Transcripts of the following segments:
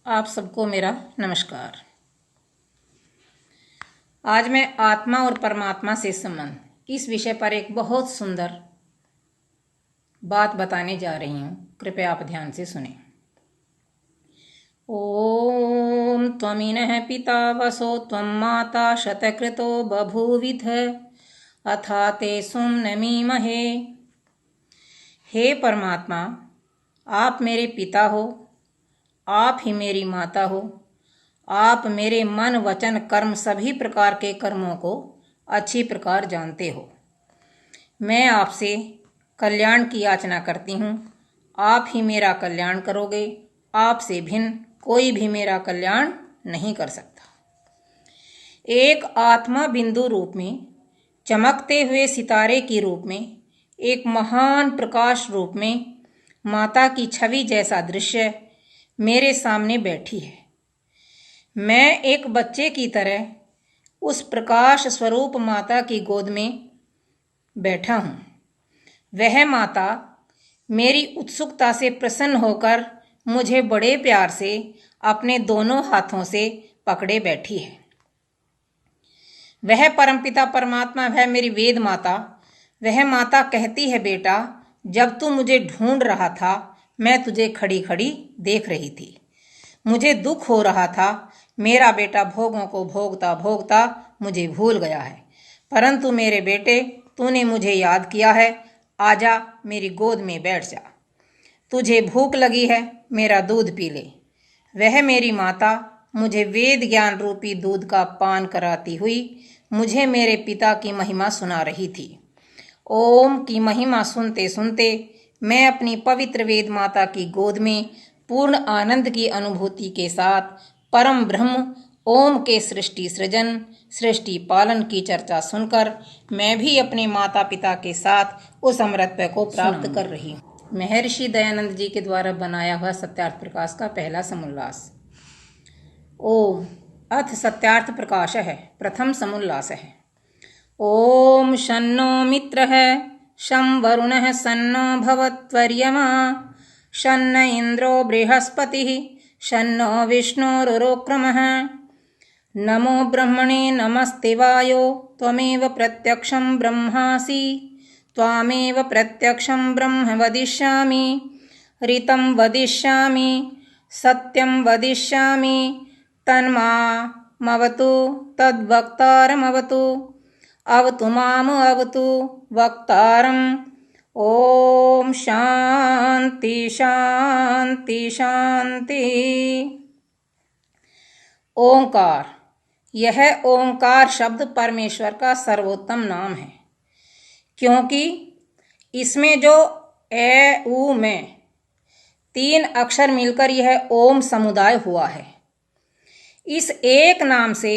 आप सबको मेरा नमस्कार। आज मैं आत्मा और परमात्मा से संबंध इस विषय पर एक बहुत सुंदर बात बताने जा रही हूँ। कृपया आप ध्यान से सुने। ओम त्वमिनः पिता वसो त्वं माता शतकृतो बभूविथ अथा ते सुम्नमीमहे। हे परमात्मा, आप मेरे पिता हो, आप ही मेरी माता हो। आप मेरे मन वचन कर्म सभी प्रकार के कर्मों को अच्छी प्रकार जानते हो। मैं आपसे कल्याण की याचना करती हूँ। आप ही मेरा कल्याण करोगे। आपसे भिन्न कोई भी मेरा कल्याण नहीं कर सकता। एक आत्मा बिंदु रूप में, चमकते हुए सितारे के रूप में, एक महान प्रकाश रूप में माता की छवि जैसा दृश्य मेरे सामने बैठी है। मैं एक बच्चे की तरह उस प्रकाश स्वरूप माता की गोद में बैठा हूँ। वह माता मेरी उत्सुकता से प्रसन्न होकर मुझे बड़े प्यार से अपने दोनों हाथों से पकड़े बैठी है। वह परमपिता परमात्मा, वह मेरी वेद माता, वह माता कहती है, बेटा, जब तू मुझे ढूंढ रहा था मैं तुझे खड़ी खड़ी देख रही थी। मुझे दुख हो रहा था। मेरा बेटा भोगों को भोगता भोगता मुझे भूल गया है, परंतु मेरे बेटे, तूने मुझे याद किया है। आजा, मेरी गोद में बैठ जा। तुझे भूख लगी है, मेरा दूध पी ले। वह मेरी माता मुझे वेद ज्ञान रूपी दूध का पान कराती हुई मुझे मेरे पिता की महिमा सुना रही थी। ओम की महिमा सुनते सुनते मैं अपनी पवित्र वेद माता की गोद में पूर्ण आनंद की अनुभूति के साथ परम ब्रह्म ओम के सृष्टि सृजन, सृष्टि पालन की चर्चा सुनकर मैं भी अपने माता पिता के साथ उस अमृतत्व को प्राप्त कर रही हूँ। महर्षि दयानंद जी के द्वारा बनाया हुआ सत्यार्थ प्रकाश का पहला समुल्लास। ओम अथ सत्यार्थ प्रकाश है। प्रथम समुल्लास है। ओम शन्नो मित्रः शं वरुणः सन्नो भवत्वर्यमा शन्न इंद्रो बृहस्पतिः शन्नो विष्णुरुरुक्रमः। नमो ब्रह्मणे नमस्ते वायो त्वमेव प्रत्यक्षं ब्रह्मासि त्वामेव प्रत्यक्षं ब्रह्म वदिष्यामि। ऋतं वदिष्यामि, सत्यं वदिष्यामि, तन्मामवतु तद्वक्तारमवतु। अवतु माम अवतु वक्तारम्। ओम शांति शांति शांति। ओंकार, यह ओंकार शब्द परमेश्वर का सर्वोत्तम नाम है, क्योंकि इसमें जो ए उ में 3 अक्षर मिलकर यह ओम समुदाय हुआ है। इस एक नाम से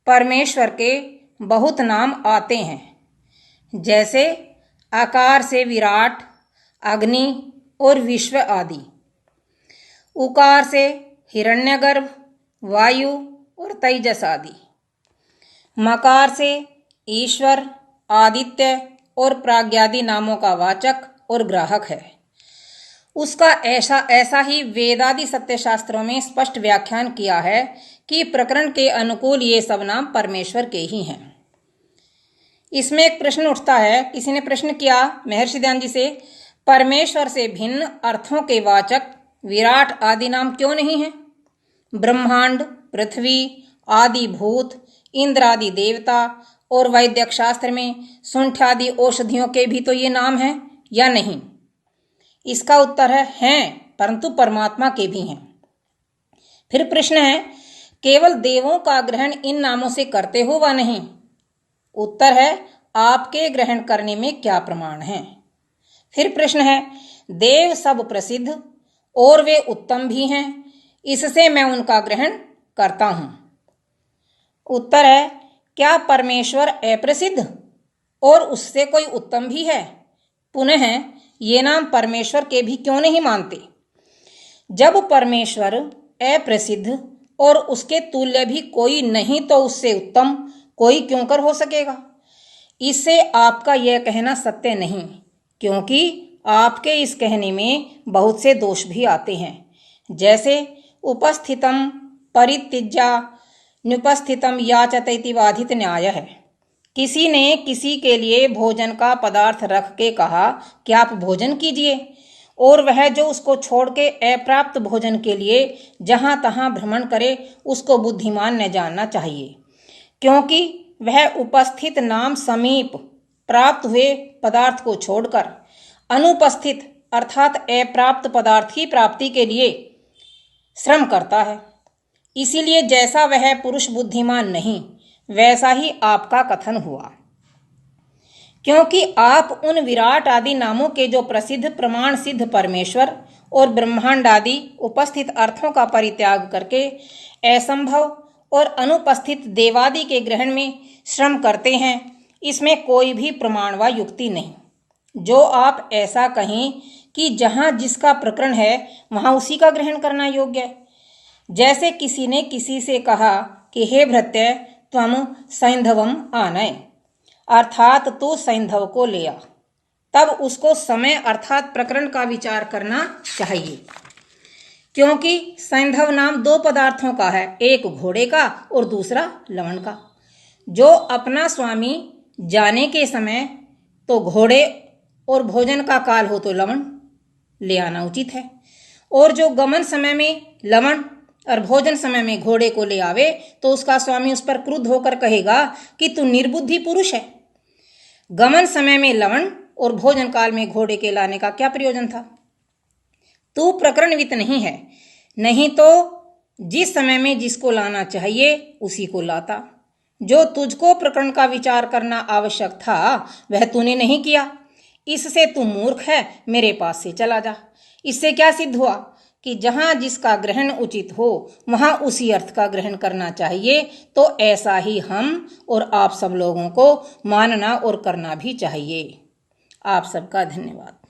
परमेश्वर के बहुत नाम आते हैं, जैसे आकार से विराट, अग्नि और विश्व आदि। उकार से हिरण्यगर्भ, वायु और तेजस आदि। मकार से ईश्वर, आदित्य और प्राज्ञादि नामों का वाचक और ग्राहक है। उसका ऐसा ही वेदादि सत्य शास्त्रों में स्पष्ट व्याख्यान किया है कि प्रकरण के अनुकूल ये सब नाम परमेश्वर के ही हैं। इसमें एक प्रश्न उठता है। किसी ने प्रश्न किया महर्षि दयानंद जी से, परमेश्वर से भिन्न अर्थों के वाचक विराट आदि नाम क्यों नहीं है? ब्रह्मांड, पृथ्वी आदि भूत, इंद्र आदि देवता और वैद्यक शास्त्र में सुंठ आदि औषधियों के भी तो ये नाम हैं या नहीं? इसका उत्तर है हैं, परंतु परमात्मा के भी हैं। फिर प्रश्न है, केवल देवों का ग्रहण इन नामों से करते हो वा नहीं? उत्तर है, आपके ग्रहण करने में क्या प्रमाण है? फिर प्रश्न है, देव सब प्रसिद्ध और वे उत्तम भी हैं, इससे मैं उनका ग्रहण करता हूं। उत्तर है, क्या परमेश्वर अप्रसिद्ध और उससे कोई उत्तम भी है? पुनः ये नाम परमेश्वर के भी क्यों नहीं मानते? जब परमेश्वर अप्रसिद्ध और उसके तुल्य भी कोई नहीं, तो उससे उत्तम कोई क्यों कर हो सकेगा? इससे आपका यह कहना सत्य नहीं, क्योंकि आपके इस कहने में बहुत से दोष भी आते हैं। जैसे उपस्थितं परित्यज्य नुपस्थितं याचते इति बाधित न्याय है। किसी ने किसी के लिए भोजन का पदार्थ रख के कहा कि आप भोजन कीजिए, और वह जो उसको छोड़ के अप्राप्त भोजन के लिए जहां तहां भ्रमण करे, उसको बुद्धिमान न जानना चाहिए, क्योंकि वह उपस्थित नाम समीप प्राप्त हुए पदार्थ को छोड़कर अनुपस्थित अर्थात अप्राप्त पदार्थ की प्राप्ति के लिए श्रम करता है। इसीलिए जैसा वह पुरुष बुद्धिमान नहीं, वैसा ही आपका कथन हुआ, क्योंकि आप उन विराट आदि नामों के जो प्रसिद्ध प्रमाण सिद्ध परमेश्वर और ब्रह्मांड आदि उपस्थित अर्थों का परित्याग करके असंभव और अनुपस्थित देवादि के ग्रहण में श्रम करते हैं, इसमें कोई भी प्रमाण व युक्ति नहीं। जो आप ऐसा कहें कि जहां जिसका प्रकरण है वहां उसी का ग्रहण करना योग्य है। जैसे किसी ने किसी से कहा कि हे भृत्य त्वम सैंधवम आनय, अर्थात तू सैंधव को ले आ, तब उसको समय अर्थात प्रकरण का विचार करना चाहिए, क्योंकि सैंधव नाम दो पदार्थों का है, एक घोड़े का और दूसरा लवण का। जो अपना स्वामी जाने के समय तो घोड़े और भोजन का काल हो तो लवण ले आना उचित है, और जो गमन समय में लवण और भोजन समय में घोड़े को ले आवे तो उसका स्वामी उस पर क्रुद्ध होकर कहेगा कि तू निर्बुद्धि पुरुष है। गमन समय में लवण और भोजन काल में घोड़े के लाने का क्या प्रयोजन था? तू प्रकरणवित नहीं है, नहीं तो जिस समय में जिसको लाना चाहिए उसी को लाता। जो तुझको प्रकरण का विचार करना आवश्यक था वह तूने नहीं किया, इससे तू मूर्ख है, मेरे पास से चला जा। इससे क्या सिद्ध हुआ कि जहां जिसका ग्रहण उचित हो वहां उसी अर्थ का ग्रहण करना चाहिए। तो ऐसा ही हम और आप सब लोगों को मानना और करना भी चाहिए। आप सबका धन्यवाद।